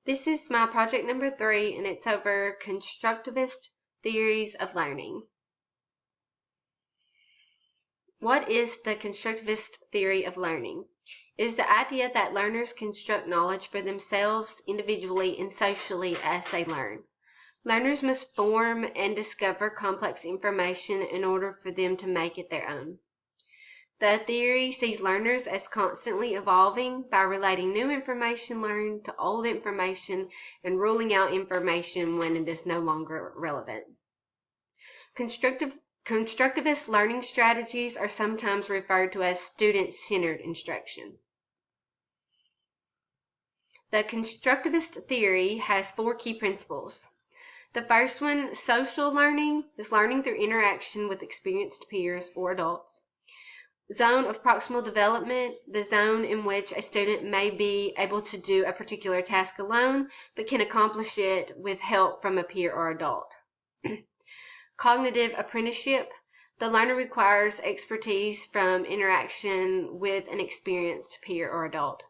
This is my project number 3, and it's over constructivist theories of learning. What is the constructivist theory of learning? It is the idea that learners construct knowledge for themselves, individually, and socially as they learn. Learners must form and discover complex information in order for them to make it their own. The theory sees learners as constantly evolving by relating new information learned to old information and ruling out information when it is no longer relevant. Constructivist learning strategies are sometimes referred to as student-centered instruction. The constructivist theory has 4 key principles. The first one, social learning, is learning through interaction with experienced peers or adults. Zone of proximal development, the zone in which a student may be able to do a particular task alone, but can accomplish it with help from a peer or adult. Cognitive apprenticeship, the learner requires expertise from interaction with an experienced peer or adult.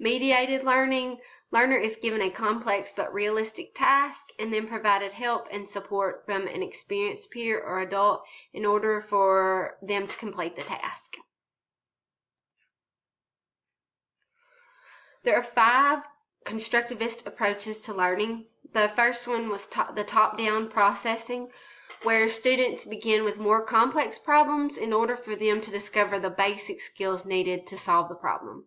Mediated learning, learner is given a complex but realistic task and then provided help and support from an experienced peer or adult in order for them to complete the task. There are 5 constructivist approaches to learning. The first one was the top-down processing, where students begin with more complex problems in order for them to discover the basic skills needed to solve the problem.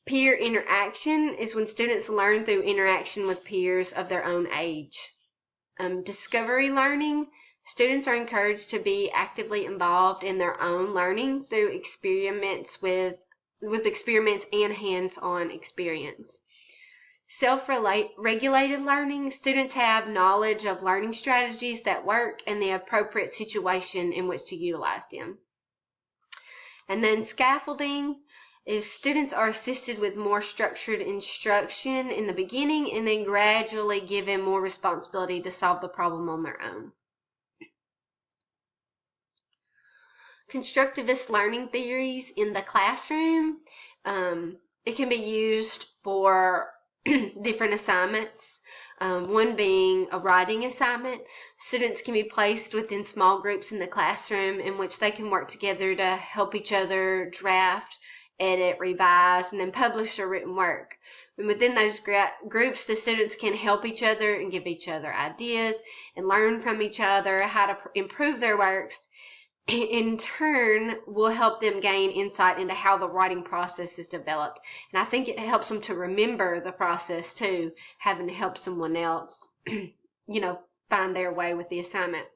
Peer interaction is when students learn through interaction with peers of their own age. Discovery learning, students are encouraged to be actively involved in their own learning through experiments with experiments and hands-on experience. Self-regulated learning, students have knowledge of learning strategies that work and the appropriate situation in which to utilize them. And then scaffolding is students are assisted with more structured instruction in the beginning and then gradually given more responsibility to solve the problem on their own. Constructivist learning theories in the classroom, it can be used for different assignments. One being a writing assignment. Students can be placed within small groups in the classroom in which they can work together to help each other draft, edit, revise, and then publish their written work. And within those groups, the students can help each other and give each other ideas and learn from each other how to improve their works. In turn, will help them gain insight into how the writing process is developed. And I think it helps them to remember the process too, having to help someone else, find their way with the assignment.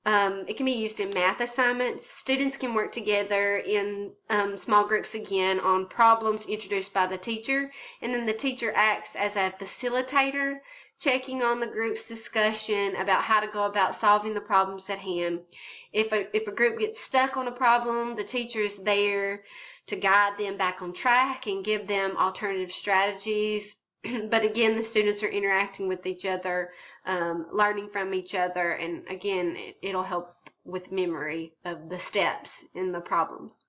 It can be used in math assignments. Students can work together in small groups again on problems introduced by the teacher, and then the teacher acts as a facilitator, checking on the group's discussion about how to go about solving the problems at hand. If a group gets stuck on a problem, the teacher is there to guide them back on track and give them alternative strategies. But again, the students are interacting with each other, learning from each other, and again, it'll help with memory of the steps in the problems.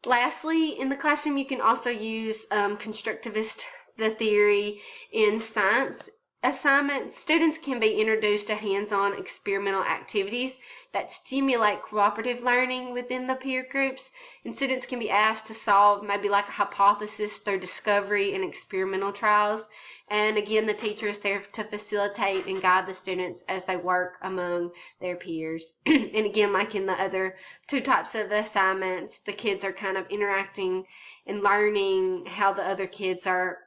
Lastly, in the classroom, you can also use constructivist the theory in science assignments. Students can be introduced to hands-on experimental activities that stimulate cooperative learning within the peer groups, and students can be asked to solve maybe like a hypothesis through discovery and experimental trials. And again, the teacher is there to facilitate and guide the students as they work among their peers. And again, like in the other 2 types of assignments, the kids are kind of interacting and learning how the other kids are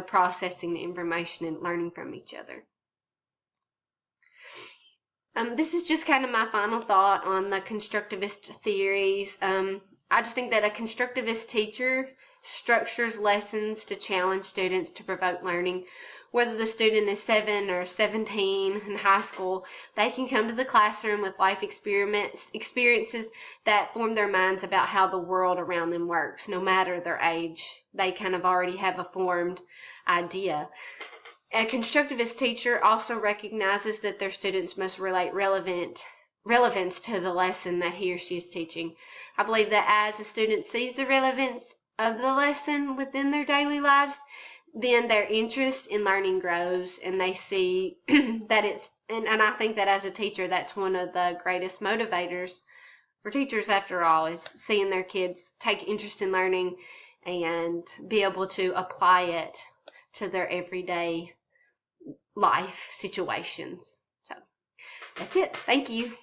processing the information and learning from each other. This is just kind of my final thought on the constructivist theories. I just think that a constructivist teacher structures lessons to challenge students to provoke learning. Whether the student is 7 or 17 in high school, they can come to the classroom with life experiences that form their minds about how the world around them works, no matter their age. They kind of already have a formed idea. A constructivist teacher also recognizes that their students must relate relevance to the lesson that he or she is teaching. I believe that as a student sees the relevance of the lesson within their daily lives, then their interest in learning grows, and they see that and I think that as a teacher, that's one of the greatest motivators for teachers, after all, is seeing their kids take interest in learning and be able to apply it to their everyday life situations. So that's it. Thank you.